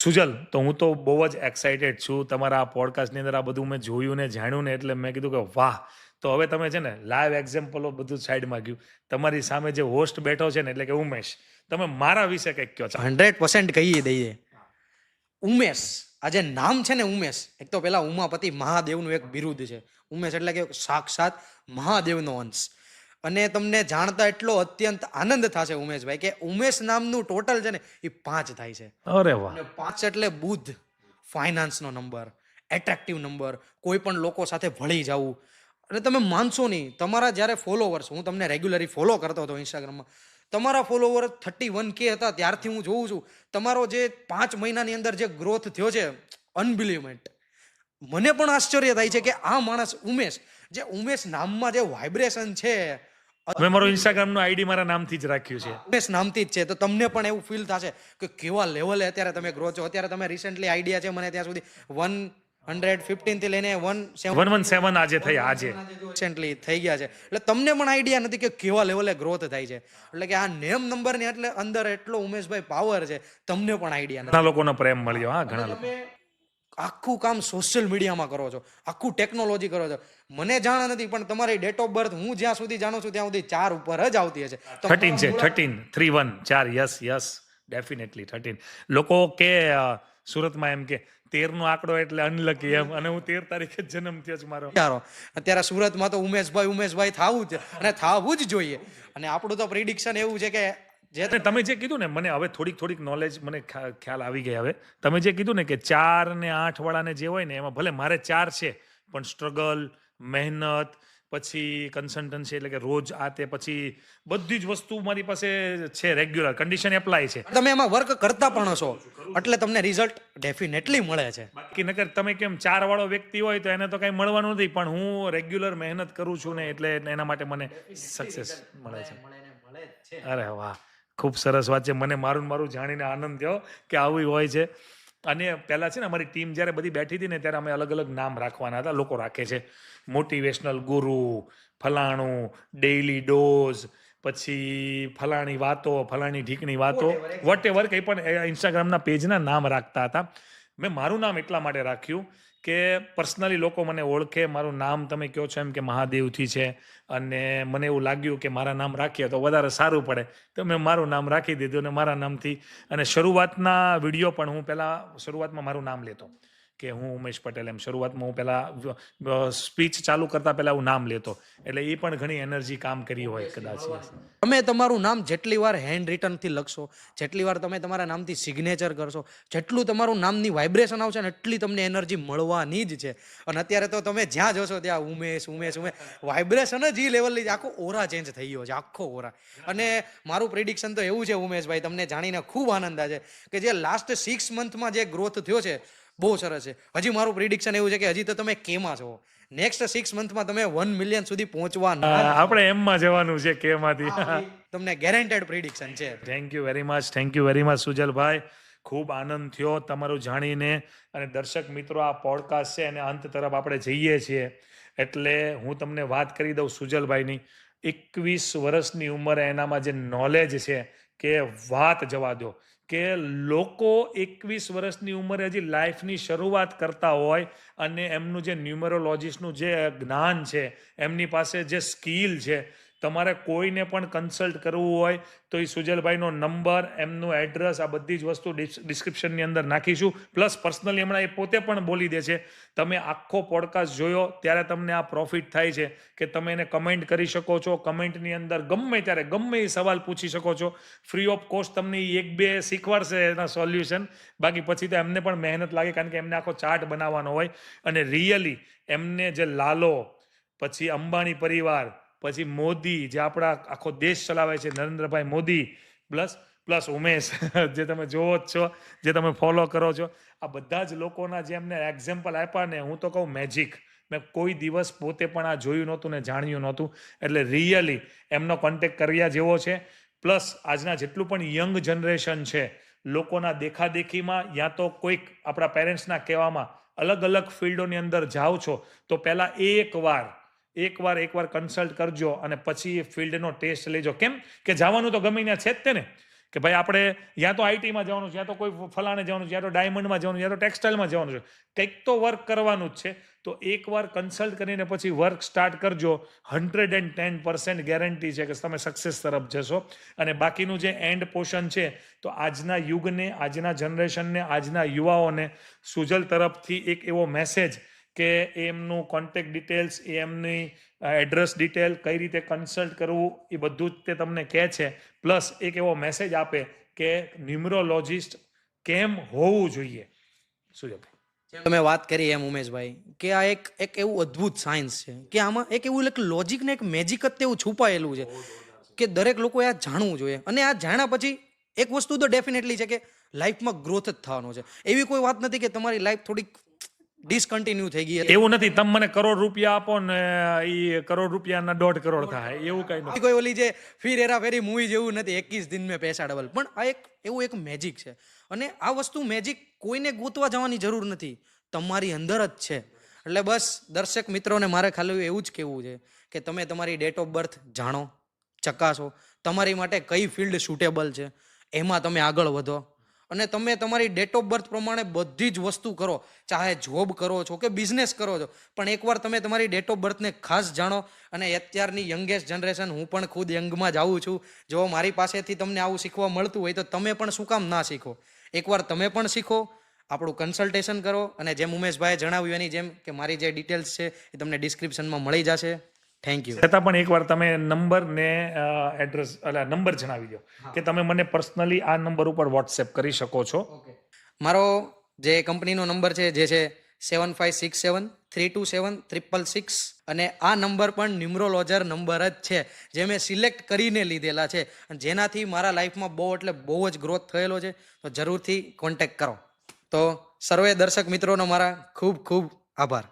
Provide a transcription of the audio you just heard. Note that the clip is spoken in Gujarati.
સુજલ, તો હું તો બહુ જ એક્સાઇટેડ છું તમારા આ પોડકાસ્ટની અંદર. આ બધું મેં જોયું ને જાણ્યું ને એટલે મેં કીધું કે વાહ. તો હવે તમે છે ને લાઈવ એક્ઝામ્પલો બધું સાઈડમાં ગયું. તમારી સામે જે હોસ્ટ બેઠો છે ને એટલે કે ઉમેશ, તમે મારા વિશે કંઈક કહો છો. 100% કહી દઈએ. ઉમેશ, આ જે નામ છે ને ઉમેશ, એક તો પેલા ઉમાપતિ મહાદેવનું એક બિરુદ છે. ઉમેશ એટલે કે સાક્ષાત મહાદેવનો અંશ. અને તમને જાણતા એટલો અત્યંત આનંદ થશે ઉમેશભાઈ કે ઉમેશ નામનું ટોટલ છે ને એ 5 થાય છે. અરે વાહ. અને 5 એટલે બુધ, ફાઇનાન્સનો નંબર, એટ્રેક્ટિવ નંબર, કોઈ પણ લોકો સાથે ભળી જવું. અને તમે માનશો નહીં, તમારા જ્યારે ફોલોવર્સ, હું તમને રેગ્યુલરી ફોલો કરતો હતો ઇન્સ્ટાગ્રામમાં, તમારા ફોલોવર 31K હતા ત્યારથી હું જોઉં છું તમારો જે 5 મહિનાની અંદર જે ગ્રોથ થયો છે, અનબિલીવમેન્ટ. મને પણ આશ્ચર્ય થાય છે કે આ માણસ ઉમેશ, જે ઉમેશ નામમાં જે વાઇબ્રેશન છે, મેં મારો ઇન્સ્ટાગ્રામનું આઈડી મારા નામથી જ રાખ્યું છે. ઉમેશ નામથી જ છે. તો તમને પણ એવું ફીલ થશે કે કેવા લેવલે અત્યારે તમે ગ્રો છો. અત્યારે તમે રિસેન્ટલી આઈડિયા છે મને ત્યાં સુધી 115 થી લઈને 117 આજે થઈ આજે રિસેન્ટલી થઈ ગયા છે. એટલે તમને પણ આઈડિયા નથી કે કેવા લેવલે ગ્રોથ થાય છે. એટલે કે આ નેમ નંબરની એટલે અંદર એટલો ઉમેશભાઈ પાવર છે, તમને પણ આઈડિયા નથી. ઘણા લોકોનો પ્રેમ મળ્યો. હા, ઘણા લોકો. તમે આખું કામ સોશિયલ મીડિયામાં કરો છો, આખું ટેકનોલોજી કરો છો. મને જાણ નથી પણ તમારી ડેટ ઓફ બર્થ હું જ્યાં સુધી જાણું છું ત્યાં સુધી 4 ઉપર જ આવતી હશે. 13 છે, 13 31 4. Yes definitely 13. લોકો કે સુરતમાં એમ કે 13 નો આંકડો એટલે અનલકી એમ, અને હું 13 તારીખે જ જન્મ થયો છે મારો. અત્યારે સુરતમાં તો ઉમેશભાઈ થાવું છે અને થાવું જ જોઈએ. અને આપણું તો પ્રિડિક્શન એવું છે કે તમે જે કીધું ને, મને હવે થોડીક નોલેજ મને ખ્યાલ આવી ગઈ. હવે તમે જે કીધું ને કે 4 અને 8 વાળાને જે હોય ને, એમાં ભલે મારે 4 છે પણ સ્ટ્રગલ, મહેનત, પછી કન્સલ્ટન્સી એટલે કે રોજ આ તે, પછી બધી જ વસ્તુ મારી પાસે છે, રેગ્યુલર કન્ડિશન એપ્લાય છે. તમે એમાં વર્ક કરતા પણ હશો એટલે તમને રિઝલ્ટ ડેફિનેટલી મળે છે. બાકી નકર તમે કેમ 4 વાળો વ્યક્તિ હોય તો એને તો કઈ મળવાનું નથી, પણ હું રેગ્યુલર મહેનત કરું છું ને એટલે એના માટે મને સક્સેસ મળે છે. અરે વાહ, ખૂબ સરસ વાત છે. મને મારું જાણીને આનંદ થયો કે આવું હોય છે. અને પહેલાં છે ને અમારી ટીમ જ્યારે બધી બેઠી હતી ને ત્યારે અમે અલગ અલગ નામ રાખવાના હતા. લોકો રાખે છે મોટિવેશનલ ગુરુ, ફલાણું, ડેઇલી ડોઝ, પછી ફલાણી વાતો, ફલાણી ઢીકણી વાતો, વોટ એવર કંઈ પણ ઇન્સ્ટાગ્રામના પેજના નામ રાખતા હતા. મેં મારું નામ એટલા માટે રાખ્યું કે પર્સનલી લોકો મને ઓળખે. મારું નામ તમે કહો છો એમ કે મહાદેવથી છે, અને મને એવું લાગ્યું કે મારા નામ રાખીએ તો વધારે સારું પડે, તો મેં મારું નામ રાખી દીધું. અને મારા નામથી, અને શરૂઆતના વિડીયો પણ હું પહેલાં શરૂઆતમાં મારું નામ લેતો કે હું ઉમેશ પટેલ એમ. શરૂઆતમાં હું પહેલાં સ્પીચ ચાલુ કરતાં પહેલાં હું નામ લેતો, એટલે એ પણ ઘણી એનર્જી કામ કરી હોય કદાચ. તમે તમારું નામ જેટલી વાર હેન્ડ રિટનથી લખશો, જેટલી વાર તમે તમારા નામથી સિગ્નેચર કરશો, જેટલું તમારું નામની વાઇબ્રેશન આવશે ને એટલી તમને એનર્જી મળવાની જ છે. અને અત્યારે તો તમે જ્યાં જોશો ત્યાં ઉમેશ વાઇબ્રેશન જ એ લેવલની જ, આખો ઓરા ચેન્જ થઈ ગયો છે, આખો ઓરા. અને મારું પ્રિડિક્શન તો એવું છે ઉમેશભાઈ, તમને જાણીને ખૂબ આનંદ આવે છે કે જે લાસ્ટ 6 મંથમાં જે ગ્રોથ થયો છે બહુ સરસ છે. હજી મારું પ્રિડિક્શન એવું છે કે હજી તો તમે કેમાં છો, નેક્સ્ટ 6 મંથમાં તમે 1 મિલિયન સુધી પહોંચવા, આપણે એમમાં જવાનું છે કેમાંથી. તમને ગેરંટેડ પ્રિડિક્શન છે. થેન્ક યુ વેરી મચ સુજલભાઈ. ખૂબ આનંદ થયો તમારું જાણીને. અને દર્શક મિત્રો, આ પોડકાસ્ટ છે અને અંત તરફ આપણે જઈએ છીએ, એટલે હું તમને વાત કરી દઉં સુજલભાઈની. 21 વર્ષની ઉંમરે એનામાં જે નોલેજ છે કે વાત જવા દો. કે લોકો 21 વર્ષની ઉંમરે હજી લાઈફની શરૂઆત કરતા હોય અને એમનું જે ન્યુમરોલોજીસ્ટનું જે જ્ઞાન છે, એમની પાસે જે સ્કિલ છે, તમારે કોઈને પણ કન્સલ્ટ કરવું હોય તો એ સુજલભાઈનો નંબર, એમનું એડ્રેસ, આ બધી જ વસ્તુ ડિસ્ક્રિપ્શનની અંદર નાખીશું. પ્લસ પર્સનલી હમણાં એ પોતે પણ બોલી દે છે, તમે આખો પોડકાસ્ટ જોયો ત્યારે તમને આ પ્રોફિટ થાય છે કે તમે એને કમેન્ટ કરી શકો છો. કમેન્ટની અંદર ગમે ત્યારે ગમે એ સવાલ પૂછી શકો છો. ફ્રી ઓફ કોસ્ટ તમને 1-2 શીખવાડશે એના સોલ્યુશન. બાકી પછી તો એમને પણ મહેનત લાગે, કારણ કે એમને આખો ચાર્ટ બનાવવાનો હોય. અને રિયલી એમને જે લાલો, પછી અંબાણી પરિવાર, પછી મોદી જે આપણા આખો દેશ ચલાવે છે, નરેન્દ્રભાઈ મોદી, પ્લસ ઉમેશ જે તમે જોવો જ છો, જે તમે ફોલો કરો છો, આ બધા જ લોકોના જે એમને એક્ઝામ્પલ આપ્યા ને, હું તો કહું મેજિક. મેં કોઈ દિવસ પોતે પણ આ જોયું નહોતું ને જાણ્યું નહોતું. એટલે રિયલી એમનો કોન્ટેક્ટ કર્યા જેવો છે. પ્લસ આજના જેટલું પણ યંગ જનરેશન છે, લોકોના દેખાદેખીમાં યા તો કોઈક આપણા પેરેન્ટ્સના કહેવામાં અલગ અલગ ફિલ્ડોની અંદર જાઓ છો, તો પહેલાં એકવાર કન્સલ્ટ કરજો અને પછી એ ફિલ્ડનો ટેસ્ટ લેજો. કેમ કે જવાનું તો ગમે ત્યાં છે જ તે ને. કે ભાઈ આપણે યા તો આઈટીમાં જવાનું છે, યા તો કોઈ ફલાણે જવાનું છે, યા તો ડાયમંડમાં જવાનું છે, યા તો ટેક્સટાઇલમાં જવાનું છે, કંઈક તો વર્ક કરવાનું જ છે. તો એકવાર કન્સલ્ટ કરીને પછી વર્ક સ્ટાર્ટ કરજો. 110% ગેરંટી છે કે તમે સક્સેસ તરફ જશો. અને બાકીનું જે એન્ડ પોર્શન છે, તો આજના યુગને, આજના જનરેશનને, આજના યુવાઓને સુજલ તરફથી એક એવો મેસેજ કે એમનું કોન્ટેક્ટ ડિટેલ્સ, એમની એડ્રેસ ડિટેલ, કઈ રીતે કન્સલ્ટ કરવું, એ બધું જ તે તમને કહે છે. પ્લસ એક એવો મેસેજ આપે કે ન્યુમરોલોજિસ્ટ કેમ હોવું જોઈએ. સુજલભાઈ, જેમ તમે વાત કરી એમ ઉમેશભાઈ, કે આ એક એવું અદ્ભુત સાયન્સ છે કે આમાં એક એવું એક લોજિક ને એક મેજિક જ તેવું છુપાયેલું છે કે દરેક લોકોએ આ જાણવું જોઈએ. અને આ જાણ્યા પછી એક વસ્તુ તો ડેફિનેટલી છે કે લાઈફમાં ગ્રોથ જ થવાનો છે. એવી કોઈ વાત નથી કે તમારી લાઈફ થોડીક ડિસકન્ટિન્યુ થઈ ગઈ. એવું નથી તમે મને કરોડ રૂપિયા આપો ને એ કરોડ રૂપિયાના 1.5 કરોડ થાય, એવું કઈ નથી. કોઈ ઓલી જે ફિર હેરા ફેરી મૂવી જેવું નથી 21 દિન મેં પૈસા ડબલ. પણ આ એક એવું એક મેજિક છે. અને આ વસ્તુ મેજિક કોઈને ગોતવા જવાની જરૂર નથી, તમારી અંદર જ છે. એટલે બસ દર્શક મિત્રોને મારે ખાલી એવું જ કહેવું છે કે તમે તમારી ડેટ ઓફ બર્થ જાણો, ચકાસો, તમારી માટે કઈ ફિલ્ડ સુટેબલ છે, એમાં તમે આગળ વધો. અને તમે તમારી ડેટ ઓફ બર્થ પ્રમાણે બધી જ વસ્તુ કરો, ચાહે જોબ કરો છો કે બિઝનેસ કરો છો, પણ એકવાર તમે તમારી ડેટ ઓફ બર્થને ખાસ જાણો. અને અત્યારની યંગેસ્ટ જનરેશન, હું પણ ખુદ યંગમાં જ આવું છું, જો મારી પાસેથી તમને આવું શીખવા મળતું હોય તો તમે પણ શું કામ ના શીખો. એકવાર તમે પણ શીખો, આપણું કન્સલ્ટેશન કરો. અને જેમ ઉમેશભાઈએ જણાવ્યું એની જેમ કે મારી જે ડિટેલ્સ છે એ તમને ડિસ્ક્રિપ્શનમાં મળી જશે. Thank you. છતાં પણ એકવાર તમે નંબર ને એડ્રેસ એટલે નંબર જણાવી દો કે તમે મને પર્સનલી આ નંબર ઉપર વોટ્સએપ કરી શકો છો. મારો જે કંપનીનો નંબર છે જે છે 7567327666. અને આ નંબર પણ ન્યુમરોલોજર નંબર જ છે, જે મેં સિલેક્ટ કરીને લીધેલા છે, જેનાથી મારા લાઈફમાં બહુ એટલે બહુ જ ગ્રોથ થયેલો છે. તો જરૂરથી કોન્ટેક્ટ કરો. તો સર્વે દર્શક મિત્રોનો મારા ખૂબ ખૂબ આભાર.